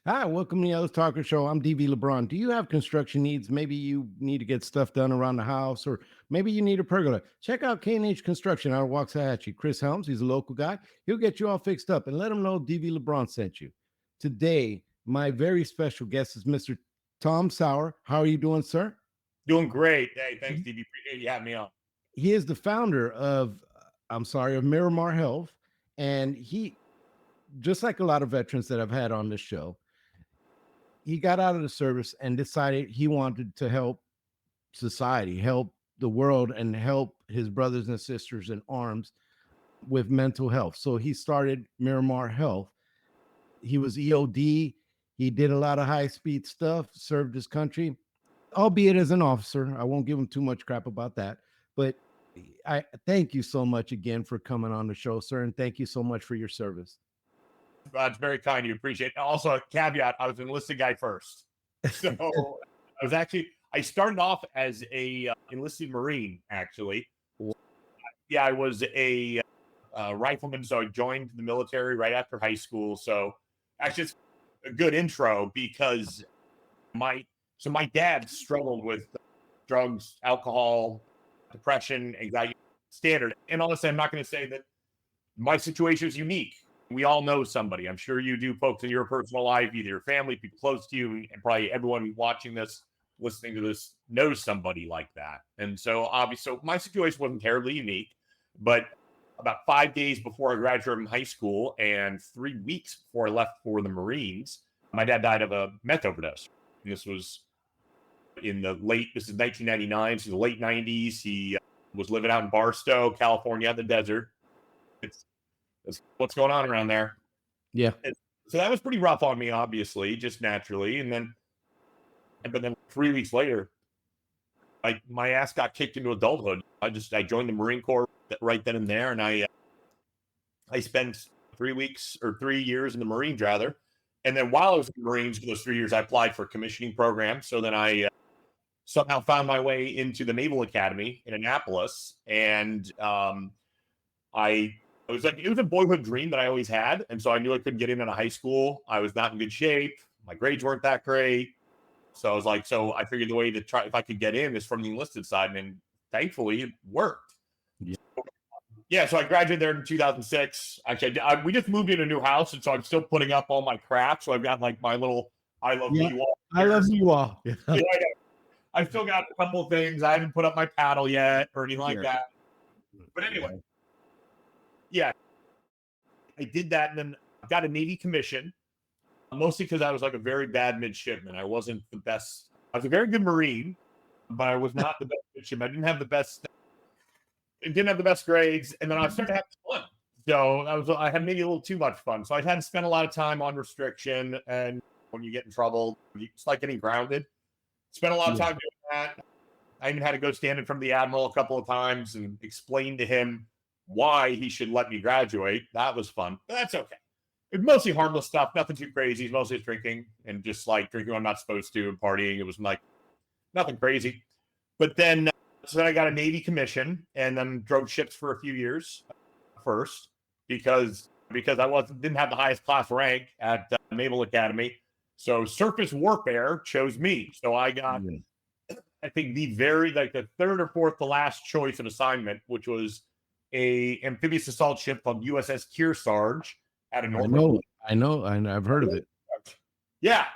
Hi, welcome to the Ellis Talker Show. I'm DV LeBron. Do you have construction needs? Maybe you need to get stuff done around the house, or maybe you need a pergola. Check out K&H Construction out of Waxahachie. Chris Helms, he's a local guy. He'll get you all fixed up, and let him know DV LeBron sent you. Today, my very special guest is Mr. Tom Sauer. How are you doing, sir? Doing great. Hey, thanks, DV. Appreciate you having me on. He is the founder of, of Miramar Health, and he, just like a lot of veterans that I've had on this show, he got out of the service and decided he wanted to help society, help the world, and help his brothers and sisters in arms with mental health. So he started Miramar Health. He was EOD. He did a lot of high-speed stuff, served his country, albeit as an officer. I won't give him too much crap about that. But I thank you so much again for coming on the show, sir, and thank you so much for your service. It's very kind of you. Appreciate it. Also, a caveat, I was an enlisted guy first. So I started off as a enlisted Marine, actually. Yeah, I was a rifleman, so I joined the military right after high school. So actually, it's a good intro because my dad struggled with drugs, alcohol, depression, anxiety, standard. And honestly, I'm not going to say that my situation is unique. We all know somebody. I'm sure you do, folks, in your personal life, either your family, people close to you, and probably everyone watching this, listening to this, knows somebody like that. And so obviously, so my situation wasn't terribly unique, but about 5 days before I graduated from high school and 3 weeks before I left for the Marines, my dad died of a meth overdose. And this was this is 1999, so the late 90s. He was living out in Barstow, California, in the desert. It's what's going on around there. Yeah. So that was pretty rough on me, obviously, just naturally. But then 3 weeks later, my ass got kicked into adulthood. I joined the Marine Corps right then and there, and I spent 3 years in the Marines, rather. And then while I was in the Marines for those 3 years, I applied for a commissioning program. So then I somehow found my way into the Naval Academy in Annapolis, and it was a boyhood dream that I always had. And so I knew I couldn't get in out of high school. I was not in good shape. My grades weren't that great. So I was like, so I figured the way to try, if I could get in, is from the enlisted side. And thankfully it worked. Yeah. So I graduated there in 2006. Actually, we just moved in a new house. And so I'm still putting up all my crap. So I've got like my little, I love you all. I love you all. Yeah, I've still got a couple of things. I haven't put up my paddle yet or anything like that. But anyway. Yeah, I did that, and then I got a Navy commission, mostly because I was like a very bad midshipman. I wasn't the best. I was a very good Marine, but I was not the best midshipman. I didn't have the best grades, and then I started having fun. So I had maybe a little too much fun. So I had to spend a lot of time on restriction, and when you get in trouble, it's like getting grounded. Spent a lot of time doing that. I even had to go stand in front of the admiral a couple of times and explain to him why he should let me graduate. That was fun, but that's okay. It's mostly harmless stuff, nothing too crazy. It's mostly drinking and just like drinking when I'm not supposed to and partying. It was like nothing crazy. But then, so then I got a Navy commission and then drove ships for a few years first because I didn't have the highest class rank at Naval Academy. So surface warfare chose me. So I got, I think the third or fourth to last choice of assignment, which was a amphibious assault ship called USS Kearsarge out of Norfolk. I know. I've heard of it. Yeah.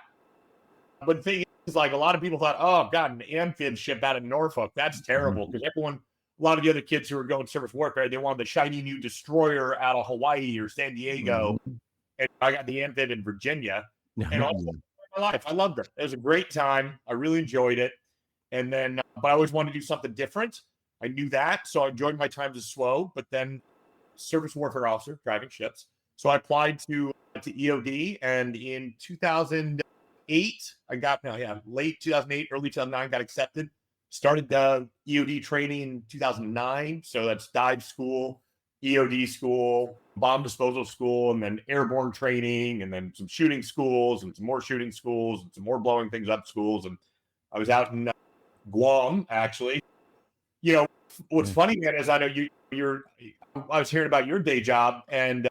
But the thing is, like, a lot of people thought, oh, God, an amphib ship out of Norfolk, that's terrible. Because a lot of the other kids who were going surface warfare, they wanted the shiny new destroyer out of Hawaii or San Diego. And I got the amphib in Virginia. And also, my life, I loved it. It was a great time. I really enjoyed it. And then, but I always wanted to do something different. I knew that, so I enjoyed my time as SWO, but then surface warfare officer, driving ships. So I applied to EOD, and in 2008, late 2008, early 2009, got accepted. Started EOD training in 2009, so that's dive school, EOD school, bomb disposal school, and then airborne training, and then some shooting schools, and some more shooting schools, and some more blowing things up schools. And I was out in Guam, actually. You know, what's funny, man, is I know I was hearing about your day job, and it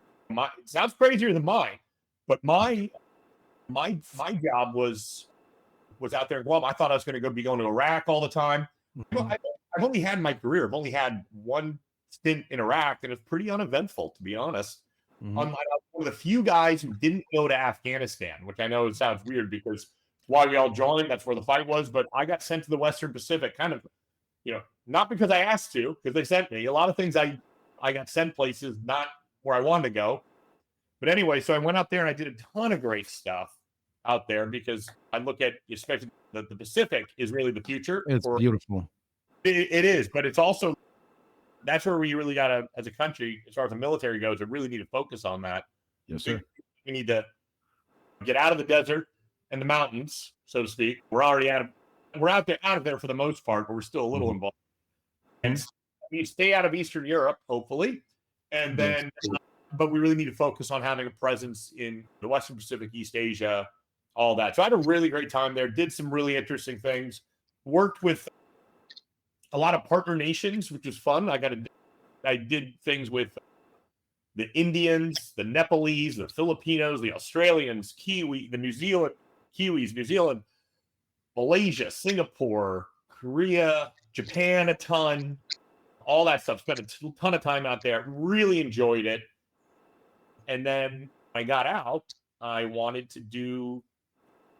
sounds crazier than mine, but my my job was out there in Guam. I thought I was going to be going to Iraq all the time. Mhm. I've only had in my career, I've only had one stint in Iraq, and it's pretty uneventful, to be honest. Mhm. I was one of the few guys who didn't go to Afghanistan, which I know it sounds weird because why we all joined, that's where the fight was. But I got sent to the Western Pacific, kind of, not because I asked to, because they sent me. A lot of things I got sent places, not where I wanted to go. But anyway, so I went out there and I did a ton of great stuff out there because I look at, especially the Pacific is really the future. It's beautiful. It is, but it's also, that's where we really got to, as a country, as far as the military goes, we really need to focus on that. Yes, sir. We need to get out of the desert and the mountains, so to speak. We're already out of there for the most part, but we're still a little involved. And we stay out of Eastern Europe, hopefully, and then, but we really need to focus on having a presence in the Western Pacific, East Asia, all that. So I had a really great time there. Did some really interesting things. Worked with a lot of partner nations, which was fun. I did things with the Indians, the Nepalese, the Filipinos, the Australians, the New Zealand, Kiwis, New Zealand, Malaysia, Singapore, Korea, Japan, a ton, all that stuff. Spent a ton of time out there. Really enjoyed it. And then when I got out, I wanted to do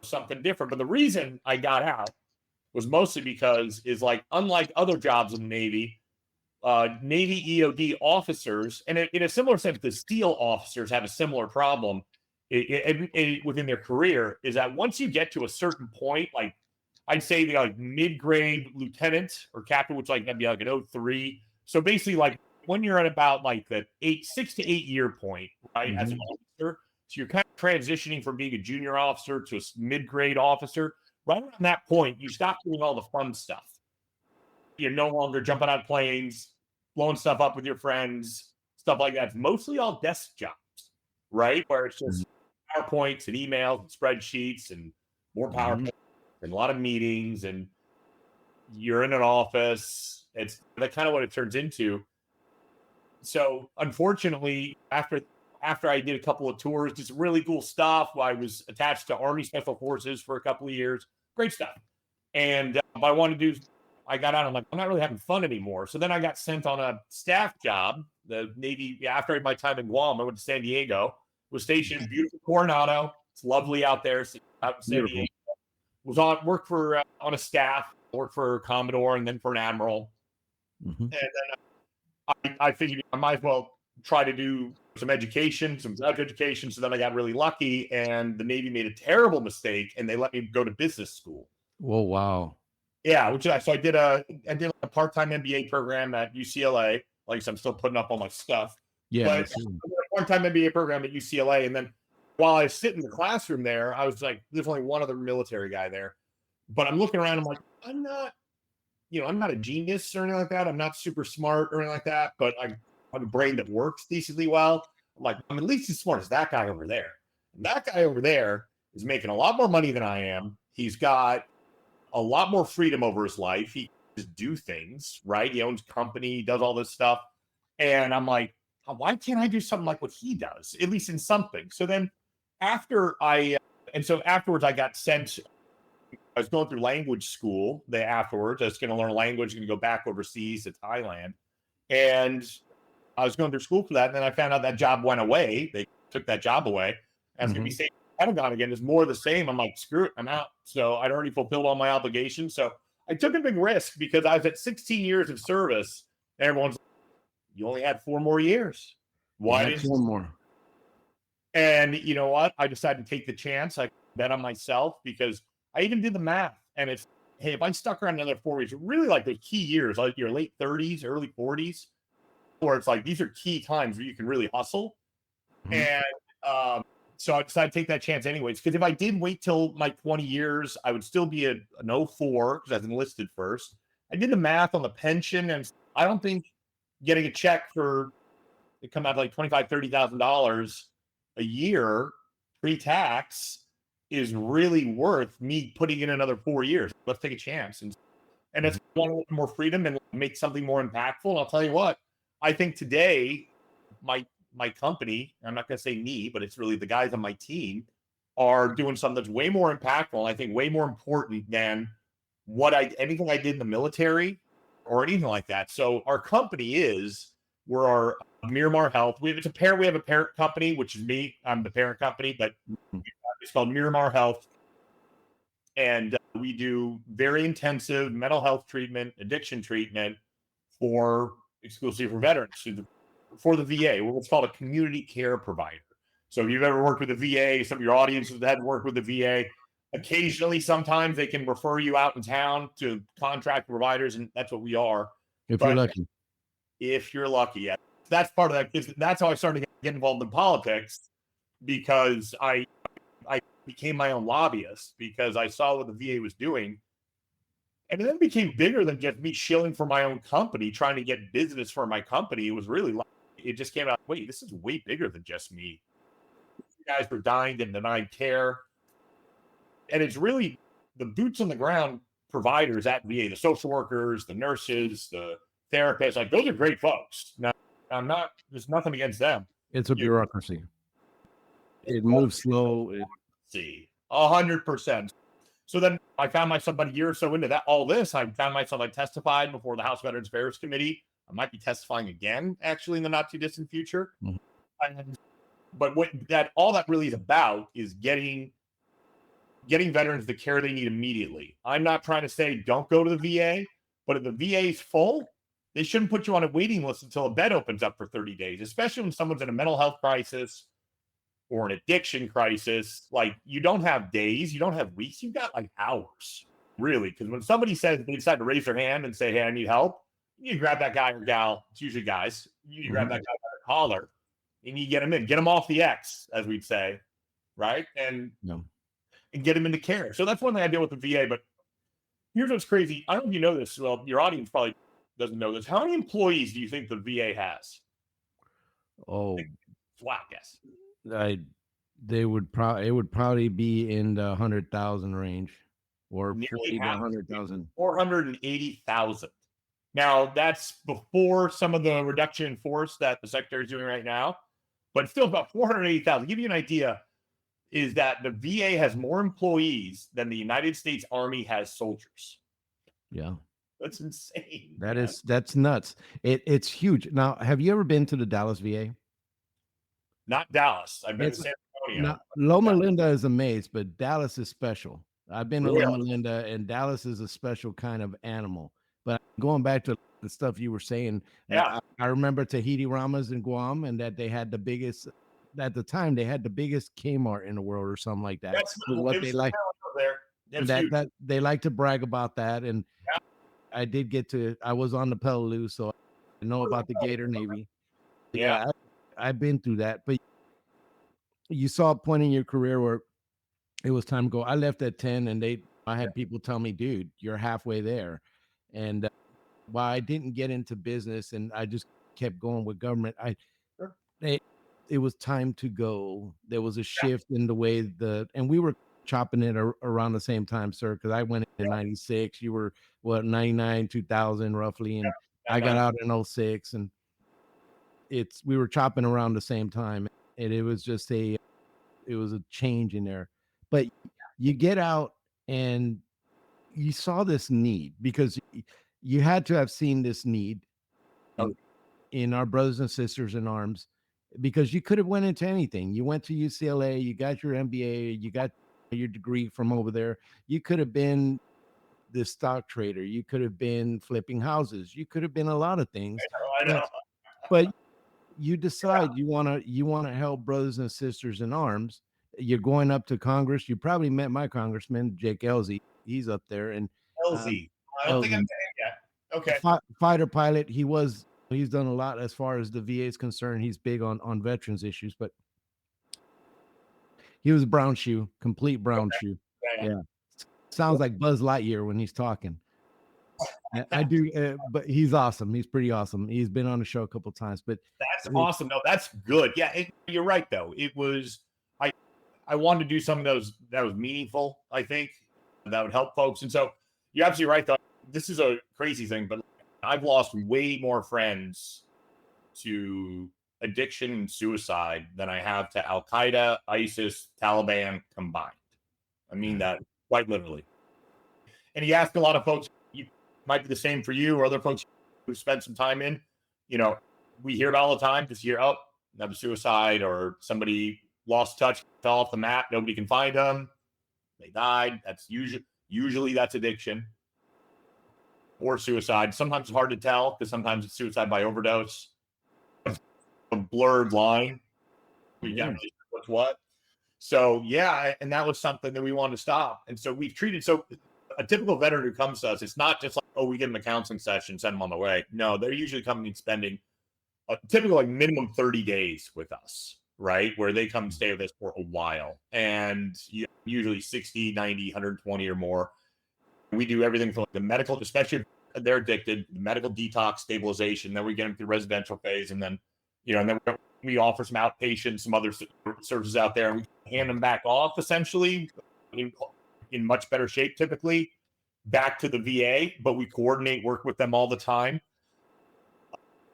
something different. But the reason I got out was mostly because unlike other jobs in the Navy, Navy EOD officers, and in a similar sense, the SEAL officers have a similar problem within their career, is that once you get to a certain point, like I'd say the mid-grade lieutenant or captain, which that'd be an 03. So basically when you're at about the 6 to 8 year point, right, as an officer, so you're kind of transitioning from being a junior officer to a mid-grade officer. Right around that point, you stop doing all the fun stuff. You're no longer jumping on planes, blowing stuff up with your friends, stuff like that. It's mostly all desk jobs, right? Where it's just PowerPoints and emails and spreadsheets and more PowerPoints and a lot of meetings, and you're in an office. That's kind of what it turns into. So unfortunately, after I did a couple of tours, did some really cool stuff. I was attached to Army Special Forces for a couple of years. Great stuff. And I got out. I'm like, I'm not really having fun anymore. So then I got sent on a staff job. The Navy, after my time in Guam, I went to San Diego, was stationed in beautiful Coronado. It's lovely out there. Out in San Diego. Worked for on a staff, worked for a Commodore and then for an Admiral. And then I figured I might as well try to do some education, some education. So then I got really lucky, and the Navy made a terrible mistake, and they let me go to business school. Whoa, wow. Yeah, so I did a part-time MBA program at UCLA. Like I said, I'm still putting up all my stuff. Yeah, but I did a part-time MBA program at UCLA, and then while I sit in the classroom there, I was like, there's only one other military guy there. But I'm looking around, I'm like, I'm not a genius or anything like that. I'm not super smart or anything like that, but I have a brain that works decently well. I'm like, I'm at least as smart as that guy over there. And that guy over there is making a lot more money than I am. He's got a lot more freedom over his life. He can just do things, right? He owns a company, he does all this stuff. And I'm like, why can't I do something like what he does, at least in something? So then afterwards I got sent. I was going through language school afterwards. I was going to learn a language, going to go back overseas to Thailand. And I was going through school for that. And then I found out that job went away. They took that job away. I was going to be staying in Pentagon again. It's more of the same. I'm like, screw it, I'm out. So I'd already fulfilled all my obligations. So I took a big risk because I was at 16 years of service. And everyone's like, you only had 4 more years. Why didn't 4 more? And you know what? I decided to take the chance. I bet on myself because I even did the math, and it's, hey, if I stuck around another 4 years, really like the key years, like your late 30s, early 40s, where it's like these are key times where you can really hustle. And so I decided to take that chance anyways, because if I did wait till my 20 years, I would still be an 04 because I was enlisted first. I did the math on the pension, and I don't think getting a check it come out to like $25,000, $30,000 a year pre-tax is really worth me putting in another 4 years. Let's take a chance. And it's want a little more freedom and make something more impactful. And I'll tell you what, I think today, my company, I'm not going to say me, but it's really the guys on my team, are doing something that's way more impactful, and I think way more important than anything I did in the military or anything like that. So our company we're our Miramar Health. We have a parent company, which is me. I'm the parent company, but it's called Miramar Health. And we do very intensive mental health treatment, addiction treatment exclusively for veterans, for the VA. We're what's called a community care provider. So if you've ever worked with the VA, some of your audience has had worked with the VA. Occasionally, sometimes they can refer you out in town to contract providers, and that's what we are. If you're lucky. If you're lucky, yeah. That's part of that. That's how I started to get involved in politics, because I became my own lobbyist because I saw what the VA was doing. And it then became bigger than just me shilling for my own company, trying to get business for my company. It was really, it just came out, wait, this is way bigger than just me. You guys were dying and denied care. And it's really the boots on the ground providers at VA, the social workers, the nurses, the therapists, like those are great folks. Now, there's nothing against them. It's a bureaucracy. It moves slow. 100%. So then I found myself about a year or so into I found myself, I testified before the House Veterans Affairs Committee. I might be testifying again, actually, in the not too distant future. Mm-hmm. But all that really is about is getting veterans the care they need immediately. I'm not trying to say don't go to the VA, but if the VA is full, they shouldn't put you on a waiting list until a bed opens up for 30 days, especially when someone's in a mental health crisis or an addiction crisis. Like, you don't have days, you don't have weeks, you've got like hours, really. Because when somebody says they decide to raise their hand and say, hey, I need help, you grab that guy or gal, it's usually guys, you grab that guy by the collar and you get them off the X, as we'd say, right? And get them into care. So that's one thing I deal with the VA. But here's what's crazy. I don't know if you know this. Well, your audience probably doesn't know this. How many employees do you think the VA has? Oh, wow, guess. It would probably be in the 100,000 range, or 40 to 100,000. 480,000. Now that's before some of the reduction in force that the secretary is doing right now, but still about 480,000. To give you an idea, is that the VA has more employees than the United States Army has soldiers. Yeah. That's insane. That's nuts. It's huge. Now, have you ever been to the Dallas VA? Not Dallas. I've been to San Antonio. Loma Linda is a maze, but Dallas is special. I've been to Loma Linda, and Dallas is a special kind of animal. But going back to the stuff you were saying, I remember Tahiti Ramas in Guam, and that they had the biggest, at the time, they had the biggest Kmart in the world or something like that. That's what they like. That they like to brag about that. And I did I was on the Peleliu, so I know about the Gator Navy. Yeah, I've been through that. But you saw a point in your career where it was time to go. I left at 10, and I had people tell me, dude, you're halfway there. And while I didn't get into business and I just kept going with government, it was time to go. There was a shift in the way and we were chopping it around the same time, sir, because I went in 96. You were 99, 2000 roughly, and I got out in 06, and we were chopping around the same time, and it was just it was a change in there. But you get out and you saw this need, because you had to have seen this need in our brothers and sisters in arms, because you could have went into anything. You went to UCLA, you got your MBA, you got your degree from over there. You could have been the stock trader. You could have been flipping houses. You could have been a lot of things. I know. But you decide you want to help brothers and sisters in arms. You're going up to Congress. You probably met my congressman, Jake Elzy. He's up there. And Elzy. I don't think I've met him yet. Okay. Fighter pilot. He's done a lot as far as the VA is concerned. He's big on veterans issues, but he was a brown shoe, complete brown shoe. Yeah. Sounds like Buzz Lightyear when he's talking. I do, but he's awesome. He's pretty awesome. He's been on the show a couple of times, but that's awesome. No, that's good. Yeah, you're right though. It was, I wanted to do something that was meaningful. I think that would help folks. And so you're absolutely right though. This is a crazy thing, but I've lost way more friends to addiction and suicide than I have to Al Qaeda, ISIS, Taliban combined. I mean that quite literally. And he asked a lot of folks, you might be the same for you or other folks who spent some time in, we hear it all the time, just hear, oh, another suicide or somebody lost touch, fell off the map, nobody can find them, they died. That's usually that's addiction or suicide. Sometimes it's hard to tell because sometimes it's suicide by overdose. A blurred line. We got what's what. So yeah, and that was something that we wanted to stop. And so we've treated a typical veteran who comes to us, it's not just like, oh, we give them a counseling session, send them on the way. No, they're usually coming and spending a typical like minimum 30 days with us, right? Where they come and stay with us for a while. And usually 60, 90, 120 or more. We do everything from the medical, especially if they're addicted, the medical detox, stabilization. Then we get them through the residential phase. And then, and then we offer some outpatient, some other services out there. And we hand them back off essentially in much better shape, typically back to the VA, but we coordinate work with them all the time.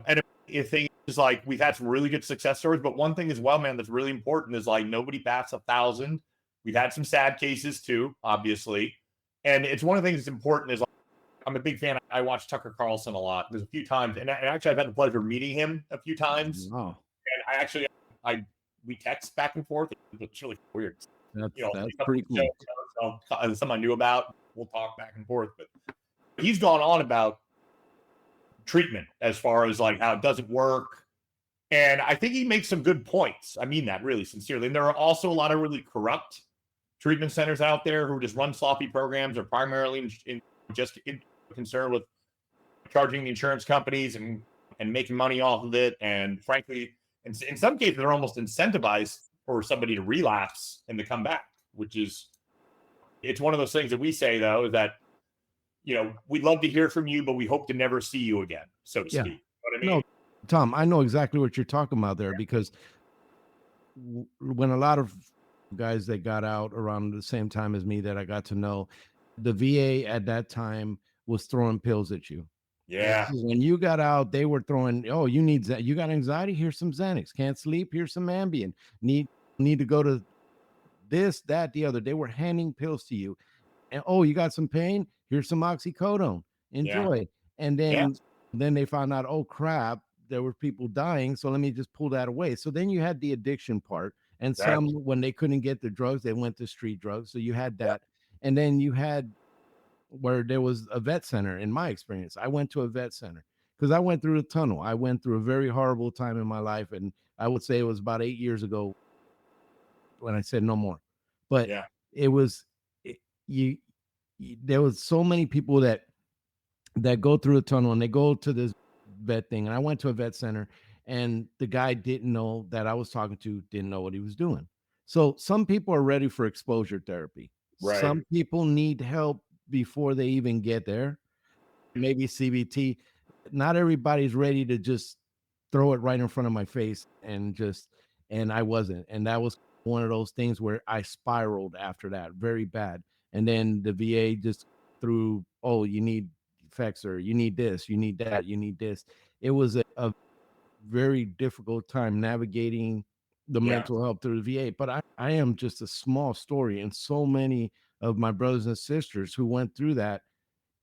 And if things like we've had some really good success stories, but one thing as well, man, that's really important is like nobody bats 1,000. We've had some sad cases too, obviously. And it's one of the things that's important is like, I'm a big fan. I watch Tucker Carlson a lot. There's a few times, and actually I've had the pleasure of meeting him a few times. Wow. And we text back and forth. It's really weird. That's pretty cool. Something I knew about, we'll talk back and forth. But he's gone on about treatment as far as like how it doesn't work. And I think he makes some good points. I mean that really sincerely. And there are also a lot of really corrupt treatment centers out there who just run sloppy programs or primarily concerned with charging the insurance companies and making money off of it. And frankly, in some cases, they're almost incentivized for somebody to relapse and to come back, which is, it's one of those things that we say, though, is that, we'd love to hear from you, but we hope to never see you again, so to speak. You know what I mean? No, Tom, I know exactly what you're talking about there because when a lot of guys that got out around the same time as me that I got to know, the VA at that time was throwing pills at you. Yeah. When you got out, they were throwing, oh, you got anxiety? Here's some Xanax. Can't sleep? Here's some Ambien. Need to go to this, that, the other. They were handing pills to you. And oh, you got some pain? Here's some oxycodone. Enjoy. Yeah. And then they found out, oh crap, there were people dying. So let me just pull that away. So then you had the addiction part. And some, when they couldn't get the drugs, they went to street drugs. So you had that. And then you had where there was a vet center. In my experience, I went to a vet center because I went through the tunnel. I went through a very horrible time in my life. And I would say it was about 8 years ago when I said no more. But it was, there was so many people that go through the tunnel and they go to this vet thing. And I went to a vet center and the guy didn't know that I was talking to, didn't know what he was doing. So some people are ready for exposure therapy. Right. Some people need help before they even get there. Maybe CBT. Not everybody's ready to just throw it right in front of my face and I wasn't. And that was one of those things where I spiraled after that very bad. And then the VA just threw, oh, you need Fexer, you need this, you need that, you need this. It was a very difficult time navigating the mental health through the VA. But I am just a small story, and so many of my brothers and sisters who went through that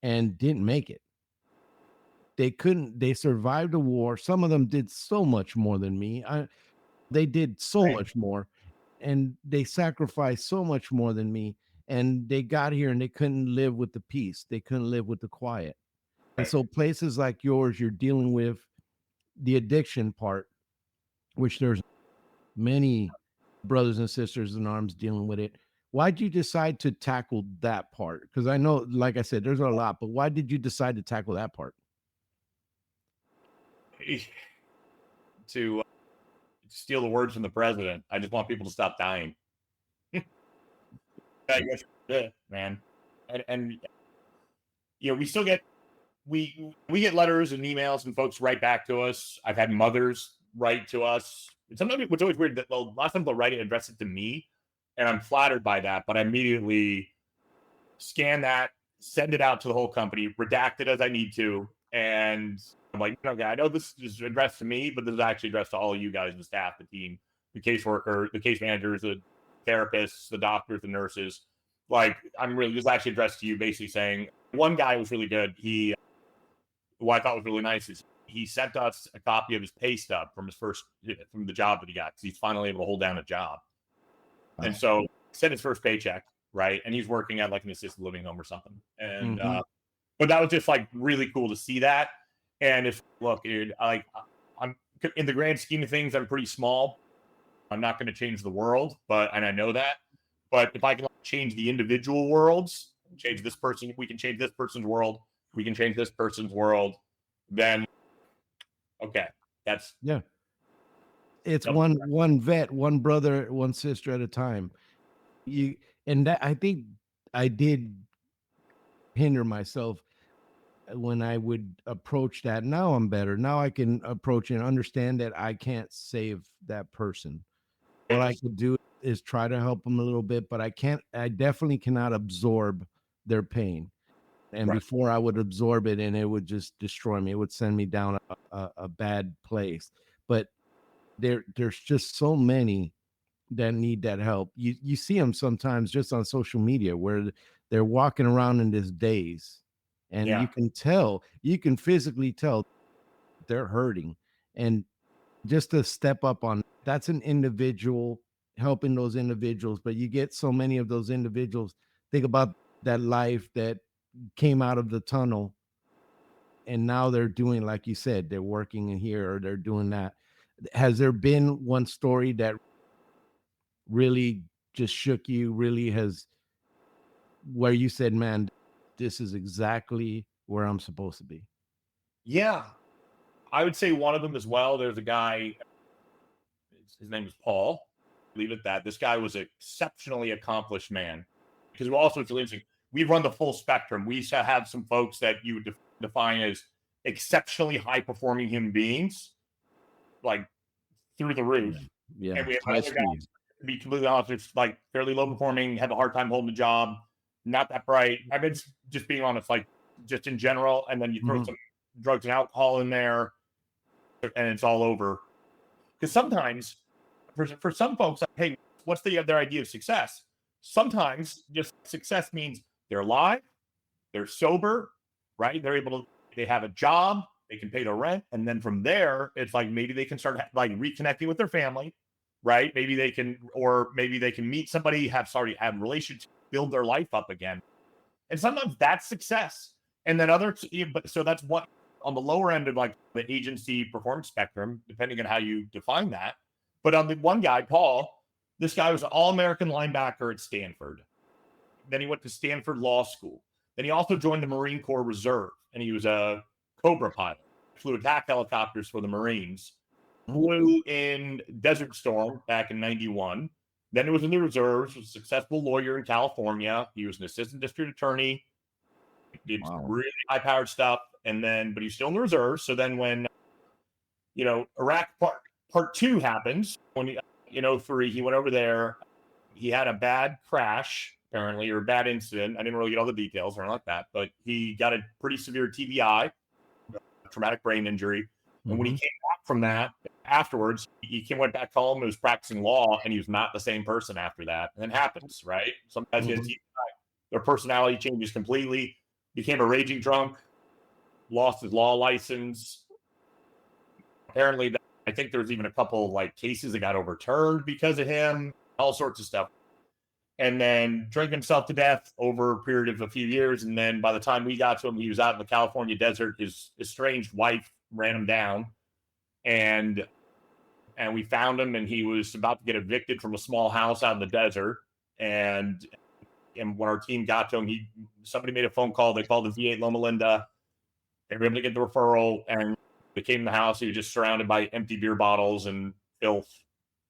and didn't make it. They survived a war. Some of them did so much more than me. They did so much more, and they sacrificed so much more than me. And they got here and they couldn't live with the peace. They couldn't live with the quiet. And so places like yours, you're dealing with the addiction part, which there's many brothers and sisters in arms dealing with it. Why'd you decide to tackle that part? Because I know, like I said, there's a lot, but why did you decide to tackle that part? To steal the words from the president, I just want people to stop dying. Man. And we still get we get letters and emails and folks write back to us. I've had mothers write to us. Sometimes it's always weird that a lot of times they'll write it and address it to me, and I'm flattered by that, but I immediately scan that, send it out to the whole company, redact it as I need to, And I'm like, okay, I know this is addressed to me, but this is actually addressed to all of you guys, the staff, the team, the caseworker, the case managers, the therapists, the doctors, the nurses. Like, this is actually addressed to you, basically saying, one guy was really good. What I thought was really nice is he sent us a copy of his pay stub from the job that he got, because he's finally able to hold down a job. Wow. And so sent his first paycheck, right? And he's working at like an assisted living home or something. And but that was just like really cool to see that. And look, dude, I'm in the grand scheme of things, I'm pretty small. I'm not going to change the world, and I know that. But if I can change the individual worlds, change this person, we can change this person's world, we can change this person's world, then okay, that's it's one vet, one brother, one sister at a time. I think I did hinder myself when I would approach that. Now I'm better. Now I can approach and understand that I can't save that person. What I could do is try to help them a little bit, but I definitely cannot absorb their pain. And before I would absorb it, and it would just destroy me. It would send me down a bad place. But there's just so many that need that help. You see them sometimes just on social media where they're walking around in this daze, and you can physically tell they're hurting. And just to step up on that's an individual helping those individuals, but you get so many of those individuals. Think about that life that came out of the tunnel, and now they're doing, like you said, they're working in here or they're doing that. Has there been one story that really just shook you, where you said, man, this is exactly where I'm supposed to be? Yeah, I would say one of them as well. There's a guy, his name is Paul. Leave it at that. This guy was an exceptionally accomplished man, because also it's really interesting. We run the full spectrum. We used to have some folks that you would define as exceptionally high performing human beings, like through the roof. Yeah. And we have other guys, to be completely honest, it's like fairly low performing, have a hard time holding a job, not that bright. I mean, just being honest, like just in general. And then you throw some drugs and alcohol in there, and it's all over. Because sometimes for some folks, hey, what's their idea of success? Sometimes just success means they're alive, they're sober, right? They have a job, they can pay the rent. And then from there, it's like maybe they can start like reconnecting with their family, right? Maybe they can meet somebody, have relationships, build their life up again. And sometimes that's success. And then so that's what on the lower end of like the agency performance spectrum, depending on how you define that. But on the one guy, Paul, this guy was an all-American linebacker at Stanford. Then he went to Stanford Law School. Then he also joined the Marine Corps Reserve, and he was a Cobra pilot, flew attack helicopters for the Marines, flew in Desert Storm back in 91. Then he was in the reserves, was a successful lawyer in California. He was an assistant district attorney, did really high-powered stuff, but he's still in the reserves. So then when, Iraq Part 2 happens, when in 2003, he went over there. He had a bad crash, apparently, or a bad incident. I didn't really get all the details or anything like that, but he got a pretty severe TBI, traumatic brain injury. And when he came back from that, afterwards, he went back home and was practicing law, and he was not the same person after that. And it happens, right? Some guys get TBI, their personality changes completely, became a raging drunk, lost his law license. Apparently, I think there's even a couple like cases that got overturned because of him, all sorts of stuff. And then drank himself to death over a period of a few years. And then by the time we got to him, he was out in the California desert. His estranged wife ran him down, and we found him, and he was about to get evicted from a small house out in the desert. And when our team got to him, somebody made a phone call. They called the VA Loma Linda. They were able to get the referral, and they came in the house. He was just surrounded by empty beer bottles and filth,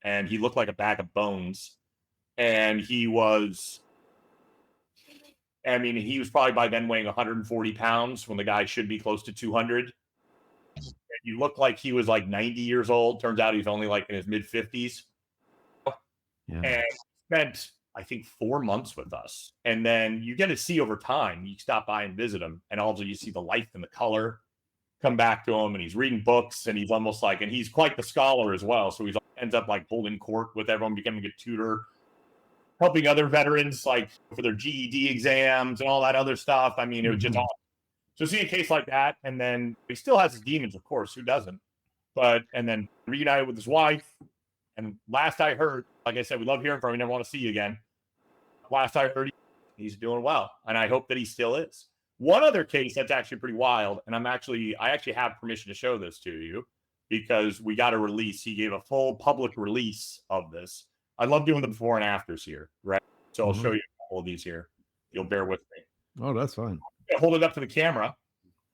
and he looked like a bag of bones. And he was probably by then weighing 140 pounds when the guy should be close to 200. And he looked like he was like 90 years old. Turns out he's only like in his mid 50s. Yeah. And spent, I think, 4 months with us. And then you get to see over time, you stop by and visit him, and also you see the life and the color. come back to him, and he's reading books, and he's almost like, and he's quite the scholar as well. So he ends up like holding court with everyone, becoming a tutor, helping other veterans like for their GED exams and all that other stuff. I mean, it was just awesome. So seeing a case like that, and then he still has his demons, of course, who doesn't? And then reunited with his wife. And last I heard, like I said, we love hearing from him. We never want to see you again. Last I heard, he's doing well, and I hope that he still is. One other case that's actually pretty wild, and I actually have permission to show this to you because we got a release. He gave a full public release of this. I love doing the before and afters here, right? So I'll show you a couple of these here. You'll bear with me. Oh, that's fine. I'll hold it up to the camera,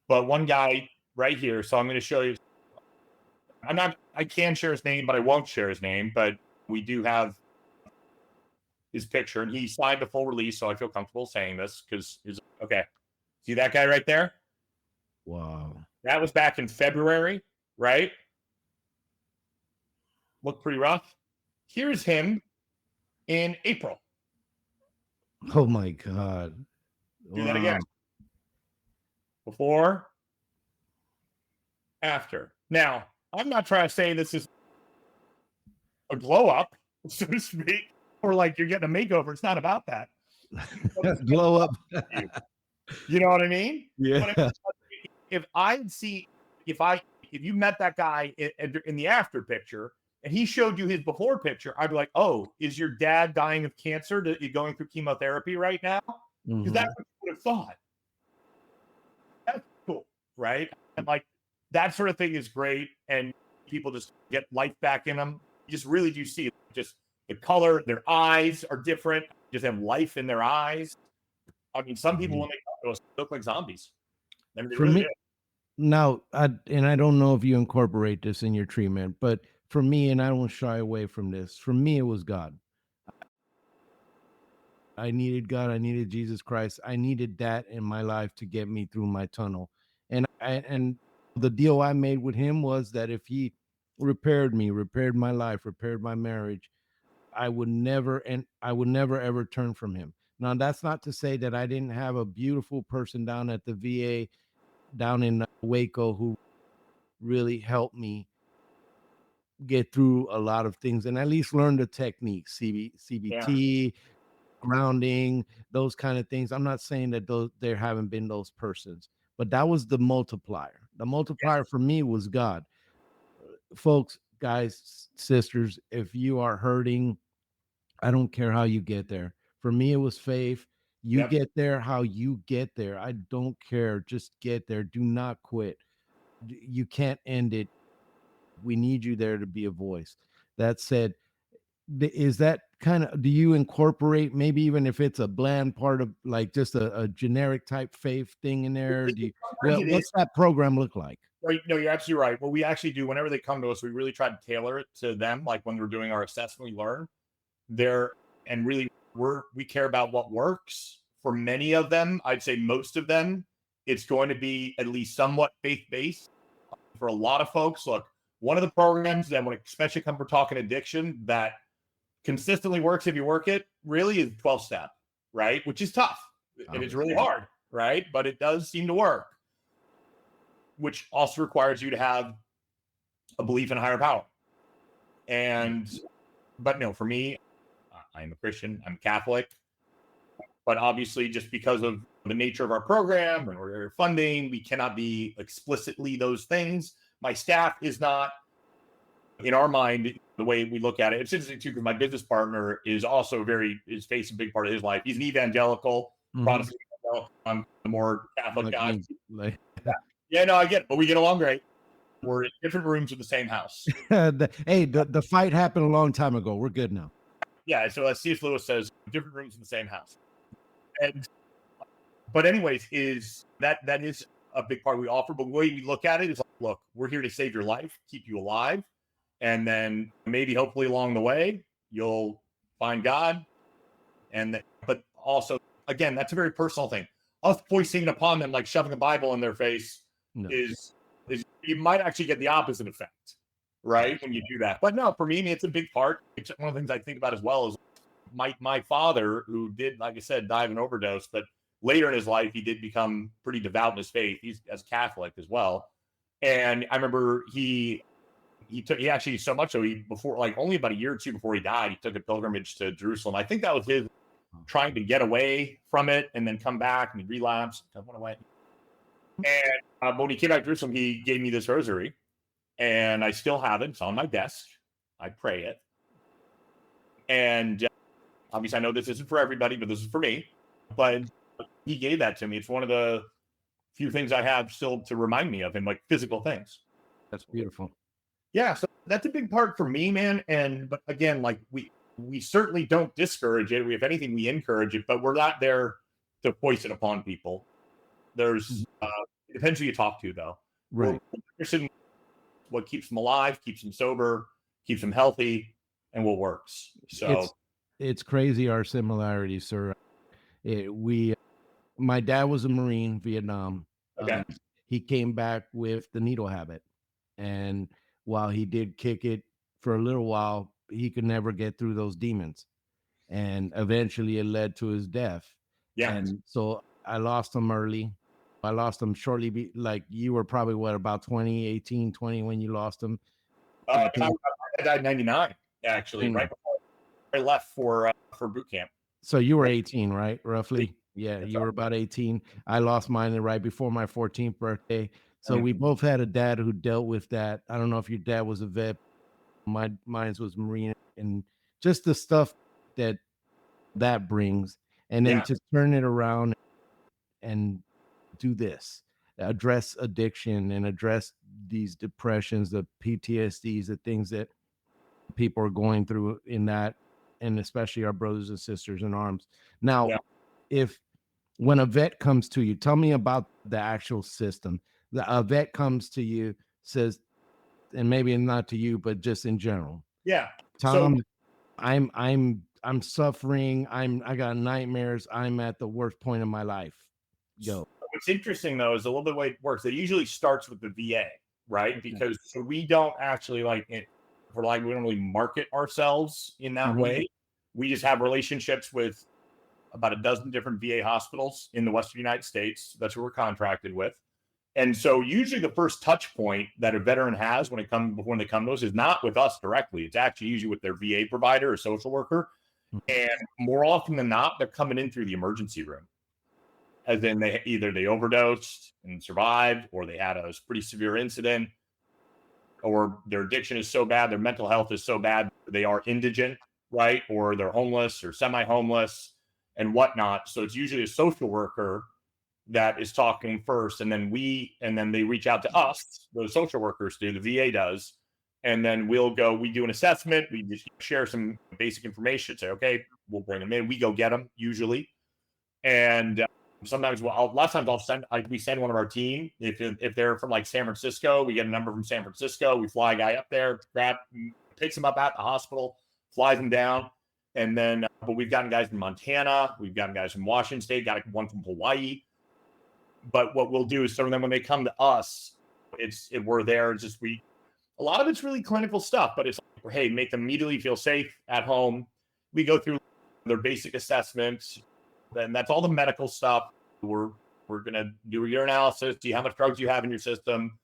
but one guy right here. So I'm going to show you. I can share his name, but I won't share his name. But we do have his picture, and he signed a full release, so I feel comfortable saying this because okay. See that guy right there? Wow. That was back in February, right? Looked pretty rough. Here's him in April. Oh my God. Do that again. Before, after. Now, I'm not trying to say this is a glow up, so to speak, or like you're getting a makeover. It's not about that. Glow up. You know what I mean? Yeah. If you met that guy in the after picture and he showed you his before picture, I'd be like, oh, is your dad dying of cancer? Going through chemotherapy right now? Because that's what you would have thought. That's cool, right? And like that sort of thing is great, and people just get life back in them. You just really do see just the color. Their eyes are different. Just have life in their eyes. I mean, some people when they come to us look like zombies. I mean, For me, now, I don't know if you incorporate this in your treatment, but for me, and I don't shy away from this, for me, it was God. I needed God. I needed Jesus Christ. I needed that in my life to get me through my tunnel. And the deal I made with him was that if he repaired me, repaired my life, repaired my marriage, I would never ever turn from him. Now, that's not to say that I didn't have a beautiful person down at the VA down in Waco who really helped me get through a lot of things and at least learn the techniques, CBT, grounding, those kind of things. I'm not saying that there haven't been those persons, but that was the multiplier. The multiplier for me was God. Folks, guys, sisters, if you are hurting, I don't care how you get there. For me, it was faith. You get there how you get there. I don't care. Just get there. Do not quit. You can't end it. We need you there to be a voice. That said, is that kind of, do you incorporate maybe even if it's a bland part of like just a generic type faith thing in there? What's that program look like? Right. No, you're absolutely right. What we actually do whenever they come to us, we really try to tailor it to them. Like when we're doing our assessment, we learn and really we care about what works. For many of them, I'd say most of them, it's going to be at least somewhat faith-based. For a lot of folks, look, one of the programs that when especially come for talking addiction that consistently works if you work it really is 12-step, right? Which is tough. And it's really hard, right? But it does seem to work, which also requires you to have a belief in a higher power. But no, for me, I'm a Christian, I'm Catholic, but obviously just because of the nature of our program and our funding, we cannot be explicitly those things. My staff is not, in our mind, the way we look at it. It's interesting too, because my business partner is also is facing a big part of his life. He's an evangelical, Protestant evangelical. I'm the more Catholic guy. Yeah, no, I get it, but we get along great. We're in different rooms of the same house. The fight happened a long time ago. We're good now. Yeah, so as C.S. Lewis says, different rooms in the same house. But anyways, that is a big part we offer. But the way we look at it is like, look, we're here to save your life, keep you alive. And then maybe hopefully along the way, you'll find God. But also, again, that's a very personal thing. Us foisting it upon them, like shoving a Bible in their face is you might actually get the opposite effect, right? When you do that. But no, for me, it's a big part. It's one of the things I think about as well is my father, who did, like I said, die of an overdose, but later in his life, he did become pretty devout in his faith. He's as Catholic as well. And I remember he actually, so much so, before, like, only about a year or two before he died, he took a pilgrimage to Jerusalem. I think that was his trying to get away from it and then come back, and he relapsed, went away. And when he came back to Jerusalem, he gave me this rosary, and I still have it. It's on my desk. I pray it. And obviously, I know this isn't for everybody, but this is for me. But he gave that to me. It's one of the few things I have still to remind me of him, like physical things. That's beautiful. Yeah, so that's a big part for me, man. But again, like, we certainly don't discourage it. If anything, we encourage it, but we're not there to foist it upon people. There's it depends who you talk to, though. Right. What keeps them alive, keeps them sober, keeps them healthy, and what works. So it's crazy, our similarities, sir. My dad was a Marine, Vietnam. Okay. He came back with the needle habit, and while he did kick it for a little while, he could never get through those demons, and eventually it led to his death. Yeah. And so I lost him early. I lost him shortly. Like, you were probably about 18, 20 when you lost him. I died in 99, actually, right before I left for boot camp. So you were 18, right? Roughly. Yeah, you were about 18. I lost mine right before my 14th birthday. So we both had a dad who dealt with that. I don't know if your dad was a vet. Mine was Marine, and just the stuff that brings. And then to turn it around and do this, address addiction and address these depressions, the PTSDs, the things that people are going through in that, and especially our brothers and sisters in arms. Now, when a vet comes to you, tell me about the actual system. A vet comes to you, says, and maybe not to you, but just in general. Yeah. Tom, I'm suffering. I got nightmares. I'm at the worst point of my life. Go. What's interesting, though, is a little bit the way it works. It usually starts with the VA, right? Because we don't actually we don't really market ourselves in that way. We just have relationships with about a dozen different VA hospitals in the Western United States. That's who we're contracted with. And so usually the first touch point that a veteran has when they come to us is not with us directly. It's actually usually with their VA provider or social worker. And more often than not, they're coming in through the emergency room. As in, they overdosed and survived, or they had a pretty severe incident, or their addiction is so bad, their mental health is so bad, they are indigent, right? Or they're homeless or semi-homeless and whatnot. So it's usually a social worker that is talking first, and then they reach out to us, those social workers do, the VA does, and then we do an assessment, we just share some basic information, say, okay, we'll bring them in, we go get them usually, and sometimes we send one of our team. If they're from like San Francisco, we get a number from San Francisco, we fly a guy up there, picks him up at the hospital, flies him down, and then but we've gotten guys from Montana, we've gotten guys from Washington State, got one from Hawaii. But what we'll do is, so then when they come to us, we're there. It's just a lot of it's really clinical stuff, but it's like, hey, make them immediately feel safe at home. We go through their basic assessments, then that's all the medical stuff. We're gonna do your analysis, see how much drugs you have in your system,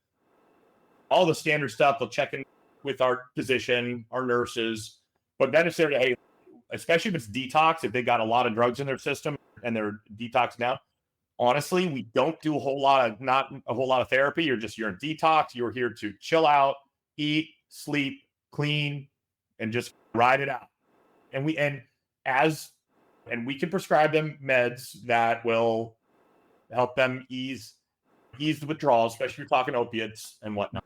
all the standard stuff. They'll check in with our physician, our nurses, but then it's there to, hey, especially if it's detox, if they got a lot of drugs in their system and they're detoxing out. Honestly, we don't do not a whole lot of therapy. You're in detox. You're here to chill out, eat, sleep, clean, and just ride it out. And we can prescribe them meds that will help them ease the withdrawal, especially if you're talking opiates and whatnot.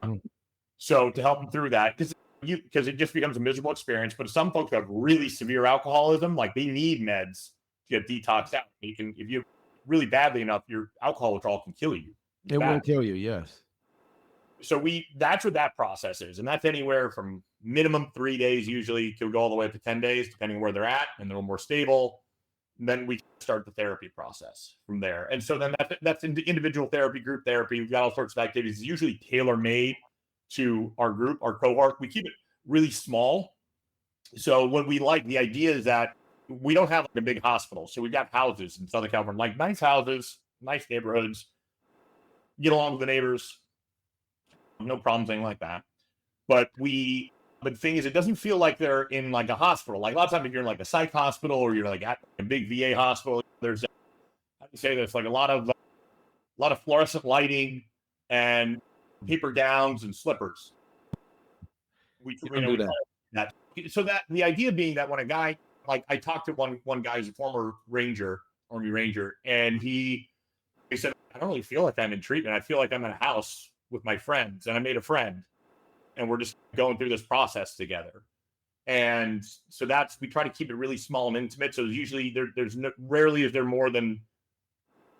So to help them through that, because it just becomes a miserable experience. But some folks have really severe alcoholism, like they need meds to get detoxed out. If you really badly enough, your alcohol withdrawal can kill you. It will kill you, yes. So that's what that process is. And that's anywhere from minimum 3 days, usually could go all the way up to 10 days, depending on where they're at, and they're a little more stable. And then we start the therapy process from there. And so then that's individual therapy, group therapy. We've got all sorts of activities. It's usually tailor-made to our group, our cohort. We keep it really small. So what we like, the idea is that we don't have a big hospital. So we've got houses in Southern California, like nice houses, nice neighborhoods, get along with the neighbors. no problems, anything like that. But the thing is, it doesn't feel like they're in like a hospital. Like a lot of times if you're in like a psych hospital or you're like at a big VA hospital, there's, how do you say this? Like a lot of fluorescent lighting and paper gowns and slippers. We do that. that. So that the idea being that when a guy, like I talked to one guy who's a former Army Ranger, and he said, I don't really feel like I'm in treatment. I feel like I'm in a house with my friends, and I made a friend, and we're just going through this process together. And so we try to keep it really small and intimate. So usually rarely is there more than,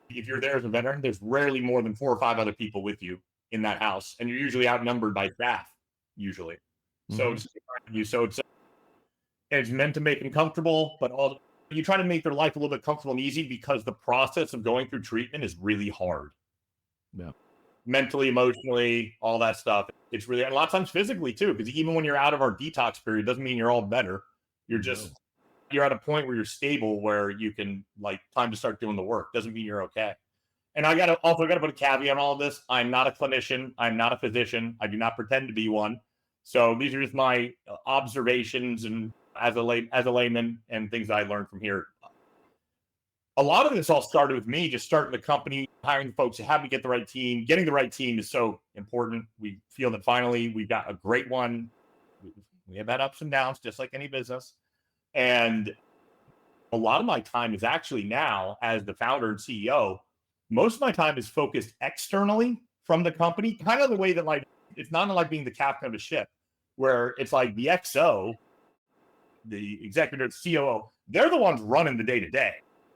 if you're there as a veteran, there's rarely more than 4 or 5 other people with you in that house, and you're usually outnumbered by staff usually. So it's meant to make them comfortable, but you try to make their life a little bit comfortable and easy, because the process of going through treatment is really hard. Yeah. Mentally, emotionally, all that stuff. It's really, and a lot of times physically too, because even when you're out of our detox period, doesn't mean you're all better. You're at a point where you're stable, where you can, like, time to start doing the work. Doesn't mean you're okay. And I gotta put a caveat on all of this. I'm not a clinician. I'm not a physician. I do not pretend to be one. So these are just my observations and as a layman and things I learned from here. A lot of this all started with me just starting the company, hiring the folks, having to get the right team. Getting the right team is so important. We feel that finally we've got a great one. We have had ups and downs, just like any business. And a lot of my time is actually now, as the founder and CEO, most of my time is focused externally from the company, kind of the way that, like, it's not like being the captain of a ship, where it's like the XO, the executive COO, they're the ones running the day-to-day.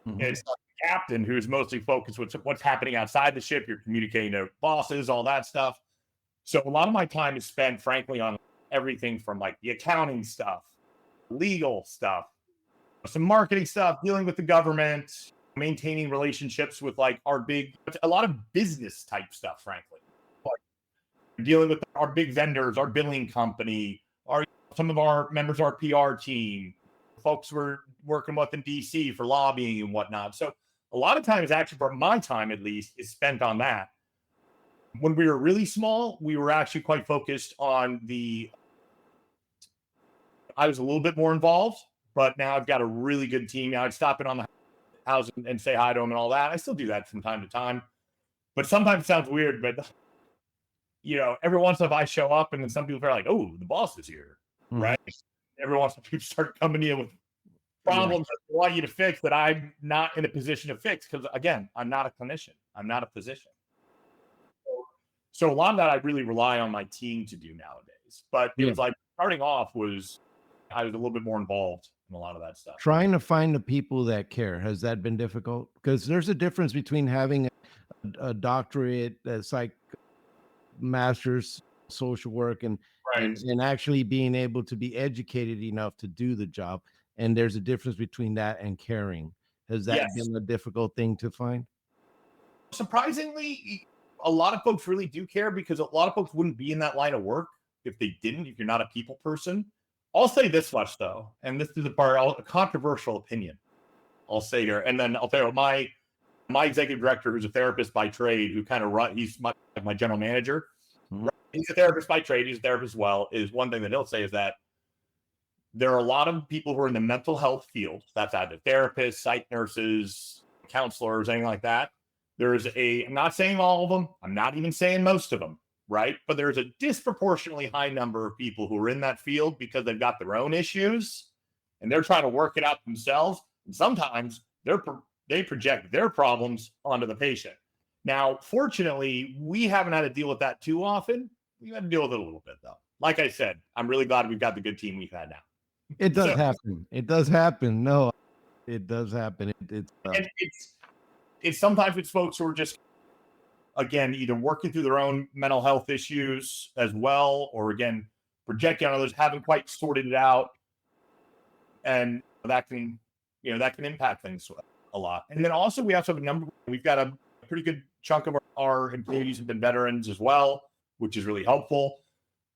Mm-hmm. It's not the captain who's mostly focused with what's happening outside the ship. You're communicating to bosses, all that stuff. So a lot of my time is spent, frankly, on everything from like the accounting stuff, legal stuff, some marketing stuff, dealing with the government, maintaining relationships with like a lot of business type stuff, frankly. Like dealing with our big vendors, our billing company, some of our members of our PR team, folks we're working with in DC for lobbying and whatnot. So a lot of times, actually, for my time at least, is spent on that. When we were really small, we were actually quite focused on I was a little bit more involved, but now I've got a really good team. Now I'd stop in on the house and say hi to them and all that. I still do that from time to time, but sometimes it sounds weird, but every once in a while I show up and then some people are like, oh, the boss is here. Mm-hmm. Right? Every once in a while people start coming in with problems that they want you to fix that I'm not in a position to fix, because again, I'm not a clinician. I'm not a physician. So a lot of that I really rely on my team to do nowadays. But it was like starting off I was a little bit more involved in a lot of that stuff. Trying to find the people that care, has that been difficult? Because there's a difference between having a doctorate, a psych master's, social work, and actually being able to be educated enough to do the job. And there's a difference between that and caring. Has that been a difficult thing to find? Surprisingly, a lot of folks really do care, because a lot of folks wouldn't be in that line of work if they didn't, if you're not a people person. I'll say this much though, and this is a controversial opinion I'll say here, and then I'll tell you my executive director, who's a therapist by trade, who kind of he's my general manager. Mm-hmm. He's a therapist by trade. He's a therapist as well. Is one thing that he'll say is that there are a lot of people who are in the mental health field. That's either therapists, psych nurses, counselors, anything like that. I'm not saying all of them. I'm not even saying most of them, right? But there's a disproportionately high number of people who are in that field because they've got their own issues and they're trying to work it out themselves. And sometimes they project their problems onto the patient. Now, fortunately, we haven't had to deal with that too often. We've had to deal with it a little bit, though. Like I said, I'm really glad we've got the good team we've had now. It does happen. It does happen. No, it does happen. It's sometimes it's folks who are just, again, either working through their own mental health issues as well, or again, projecting on others, haven't quite sorted it out. And that can impact things a lot. And then also we've got a pretty good chunk of our employees have been veterans as well, which is really helpful.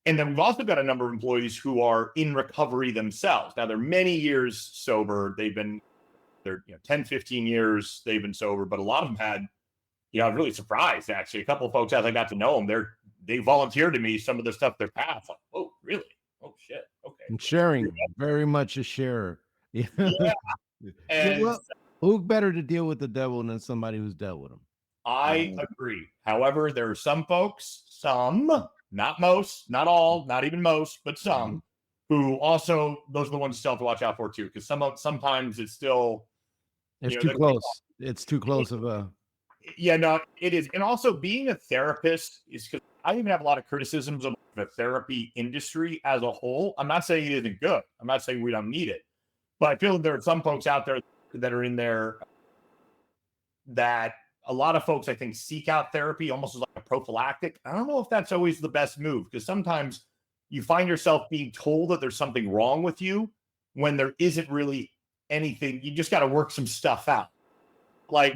And then we've also got a number of employees who are in recovery themselves. Now, they're many years sober. They're 10, 15 years they've been sober, but a lot of them had, I'm really surprised, actually. A couple of folks, as I got to know them, they volunteered to me some of the stuff they're past. Like, oh, really? Oh, shit. Okay. And sharing, very much a sharer. Yeah. Yeah. And Well, who better to deal with the devil than somebody who's dealt with him? I agree. However, there are some folks, not most, not all, not even most, but some who also, those are the ones you still have to watch out for too. Because sometimes it's still, it's too close. It's too close of a. Yeah, no, it is. And also being a therapist is, because I even have a lot of criticisms of the therapy industry as a whole. I'm not saying it isn't good. I'm not saying we don't need it. But I feel that there are some folks out there that are in there that a lot of folks, I think, seek out therapy almost as like a prophylactic. I don't know if that's always the best move, because sometimes you find yourself being told that there's something wrong with you when there isn't really anything. You just got to work some stuff out. Like,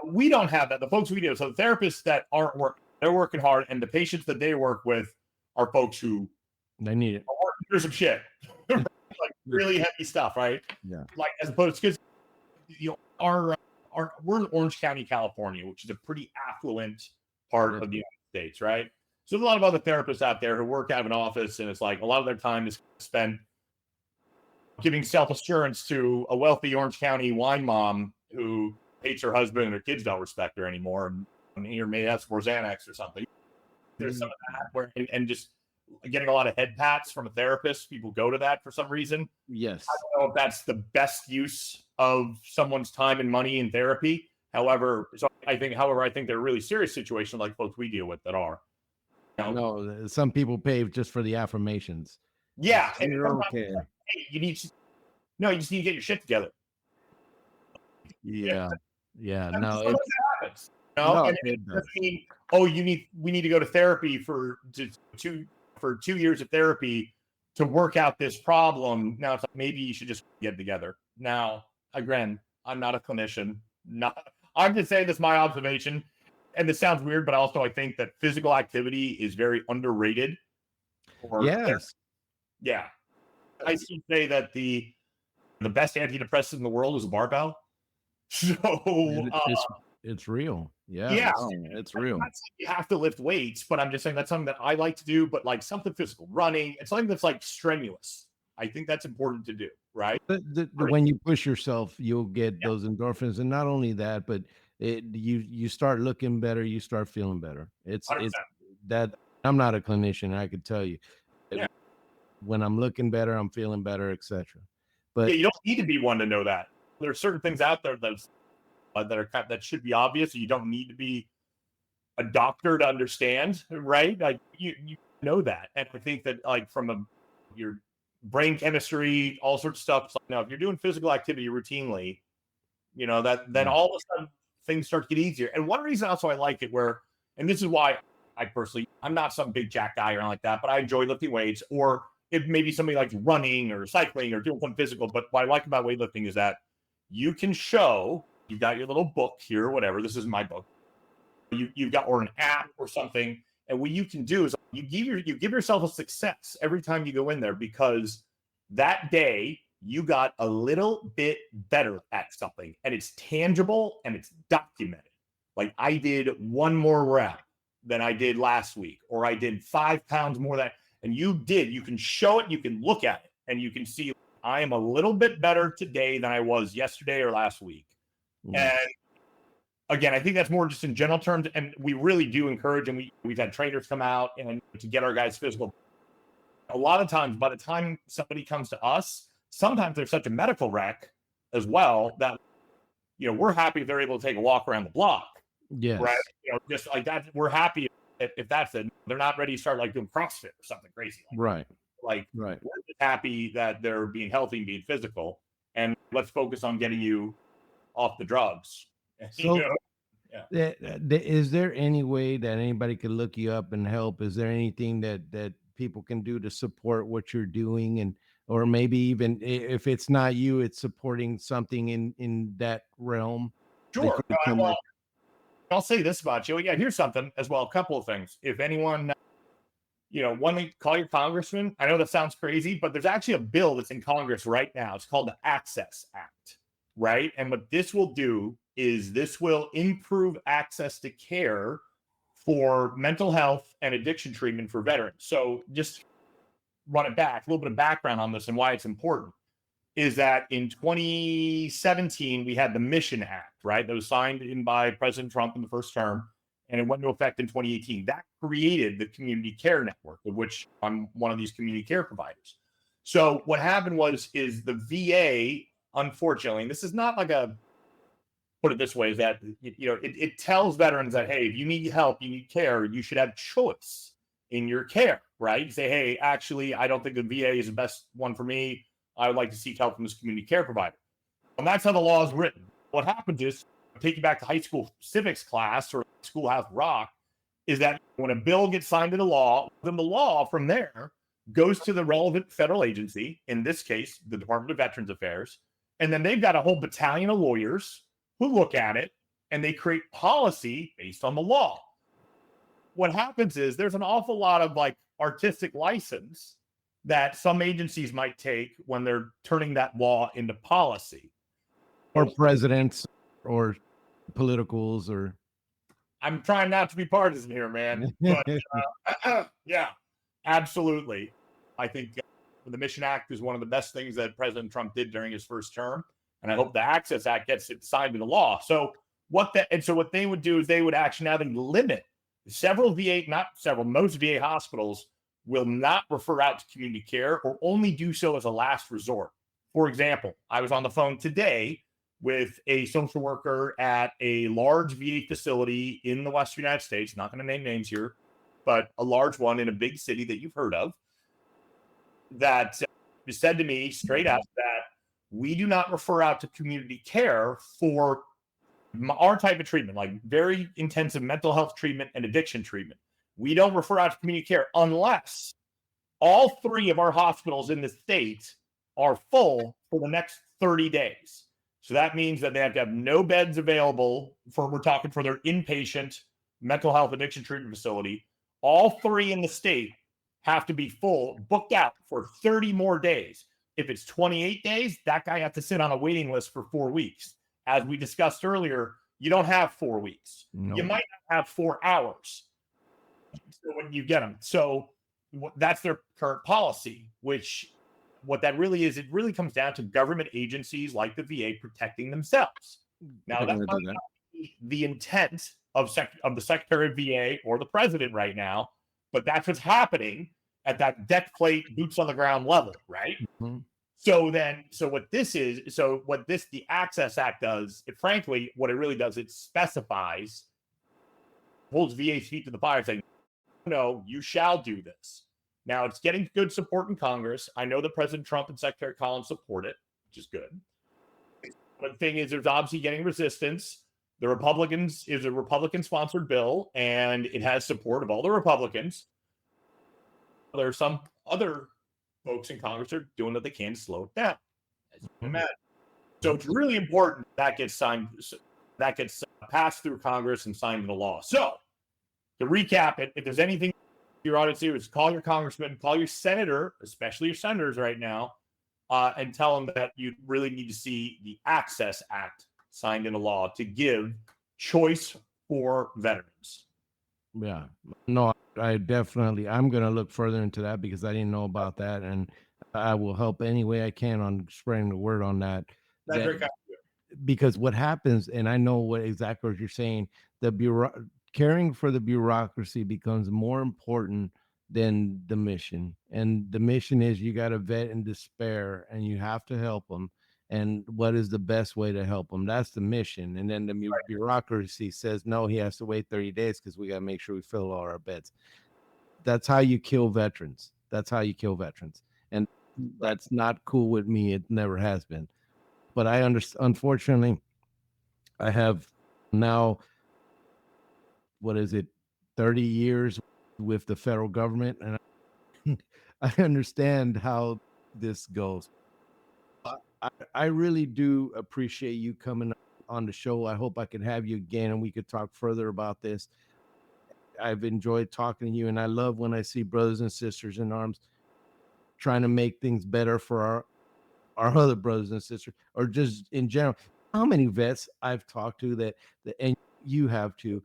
we don't have that. The folks we do, so the therapists that aren't working, they're working hard, and the patients that they work with are folks who they need it. Are working through some shit, like really heavy stuff, right? Yeah. Like, as opposed to, because we're in Orange County, California, which is a pretty affluent part of the United States, right? So there's a lot of other therapists out there who work out of an office, and it's like a lot of their time is spent giving self-assurance to a wealthy Orange County wine mom who hates her husband and her kids don't respect her anymore, and or maybe that's for Xanax or something. There's some of that where, and just getting a lot of head pats from a therapist. People go to that for some reason. Yes. I don't know if that's the best use of someone's time and money in therapy. However, I think they're really serious situations like folks we deal with that are. No, some people pay just for the affirmations. Yeah. And you're okay. Like, hey, you just need to get your shit together. Yeah. No, it happens. And it does. Mean, we need to go to therapy for 2 years of therapy to work out this problem. Now it's like, maybe you should just get together. Now, again, I'm not a clinician. I'm just saying this is my observation. And this sounds weird, but also I think that physical activity is very underrated. Yes. Yeah. I should say that the best antidepressant in the world is a barbell. So it's real. Yeah. Yeah. It's real. You have to lift weights, but I'm just saying that's something that I like to do, but like something physical, running, it's something that's like strenuous. I think that's important to do, right? When you push yourself, you'll get those endorphins. And not only that, but you start looking better, you start feeling better. It's 100%. that I'm not a clinician, I could tell you. Yeah. When I'm looking better, I'm feeling better, etc. But you don't need to be one to know that. There are certain things out there that should be obvious. You don't need to be a doctor to understand, right? Like you know that. And I think that like from your brain chemistry, all sorts of stuff. Like, if you're doing physical activity routinely, then all of a sudden things start to get easier. And one reason also I like it and this is why I'm not some big jack guy or anything like that, but I enjoy lifting weights, or it may be something like running or cycling or doing something physical. But what I like about weightlifting is that you can show, you've got your little book here, whatever. This is my book. You've got, or an app or something. And what you can do is you give yourself a success every time you go in there, because that day you got a little bit better at something, and it's tangible and it's documented. Like, I did one more rep than I did last week, or I did 5 pounds more than, and you can show it, you can look at it, and you can see I am a little bit better today than I was yesterday or last week. And again, I think that's more just in general terms, and we really do encourage, and we've had trainers come out and to get our guys physical. A lot of times, by the time somebody comes to us, sometimes there's such a medical wreck as well that we're happy if they're able to take a walk around the block. Yes. Right. Just like that, we're happy if that's it. They're not ready to start like doing CrossFit or something crazy. Right. Right. We're just happy that they're being healthy and being physical, and let's focus on getting you off the drugs. So, is there any way that anybody could look you up and help? Is there anything that people can do to support what you're doing, and or maybe even if it's not you, it's supporting something in that realm? Sure. I'll say this about you. Yeah, here's something as well. A couple of things. If anyone, one thing, call your congressman. I know that sounds crazy, but there's actually a bill that's in Congress right now. It's called the Access Act, right? And what this will do is this will improve access to care for mental health and addiction treatment for veterans. So just run it back, a little bit of background on this and why it's important is that in 2017, we had the Mission Act, right? That was signed in by President Trump in the first term, and it went into effect in 2018. That created the Community Care Network, of which I'm one of these community care providers. So what happened is the VA, unfortunately, and this is not like a, put it this way, is that, it tells veterans that, hey, if you need help, you need care, you should have choice in your care, right? You say, hey, actually, I don't think the VA is the best one for me. I would like to seek help from this community care provider. And that's how the law is written. What happens is, take you back to high school civics class or Schoolhouse Rock, is that when a bill gets signed into law, then the law from there goes to the relevant federal agency, in this case, the Department of Veterans Affairs, and then they've got a whole battalion of lawyers who look at it and they create policy based on the law. What happens is there's an awful lot of like artistic license that some agencies might take when they're turning that law into policy. Or presidents or politicals or. I'm trying not to be partisan here, man. But yeah, absolutely. I think the Mission Act is one of the best things that President Trump did during his first term. And I hope the Access Act gets it signed into law. So what they would do is they would actually now limit most VA hospitals will not refer out to community care or only do so as a last resort. For example, I was on the phone today with a social worker at a large VA facility in the Western United States, not going to name names here, but a large one in a big city that you've heard of, that said to me straight up that we do not refer out to community care for our type of treatment, like very intensive mental health treatment and addiction treatment. We don't refer out to community care unless all 3 of our hospitals in the state are full for the next 30 days. So that means that they have to have no beds available we're talking for their inpatient mental health addiction treatment facility. All 3 in the state have to be full, booked out for 30 more days. If it's 28 days, that guy has to sit on a waiting list for 4 weeks. As we discussed earlier, you don't have 4 weeks. No. You might not have 4 hours. So when you get them. So that's their current policy, which what that really is, it really comes down to government agencies like the VA protecting themselves. Now, that's not the intent of the Secretary of VA or the president right now, but that's what's happening at that deck plate, boots on the ground level, right? Mm-hmm. So what the Access Act does, frankly, what it really does, it specifies, holds VA's feet to the fire saying, no, you shall do this. Now, it's getting good support in Congress. I know that President Trump and Secretary Collins support it, which is good. But the thing is, there's obviously getting resistance. The Republicans is a Republican-sponsored bill, and it has support of all the Republicans. There are some other folks in Congress that are doing what they can to slow it down, as you can imagine. So it's really important that gets signed, that gets passed through Congress and signed into law. So to recap it, if there's anything your audience do, is call your congressman, call your senator, especially your senators right now, and tell them that you really need to see the Access Act signed into law to give choice for veterans. Yeah, no, I'm going to look further into that because I didn't know about that, and I will help any way I can on spreading the word on that. That's very kind of you. Because what happens, and I know exactly what you're saying, caring for the bureaucracy becomes more important than the mission. And the mission is you got a vet in despair and you have to help them. And what is the best way to help them? That's the mission. And then the bureaucracy says, no, he has to wait 30 days because we got to make sure we fill all our beds. That's how you kill veterans. And that's not cool with me. It never has been. But I understand, unfortunately, I have now, 30 years with the federal government, and I understand how this goes. I really do appreciate you coming on the show. I hope I can have you again and we could talk further about this. I've enjoyed talking to you, and I love when I see brothers and sisters in arms trying to make things better for our other brothers and sisters, or just in general. How many vets I've talked to that and you have too,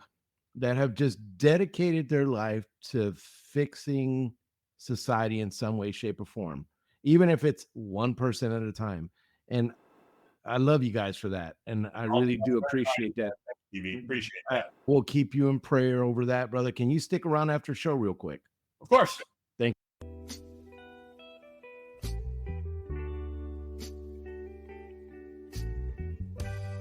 that have just dedicated their life to fixing society in some way, shape, or form, even if it's one person at a time. And I love you guys for that. And I really do appreciate that. TV. Appreciate I that. will keep you in prayer over that, brother. Can you stick around after show real quick? Of course. Thank you.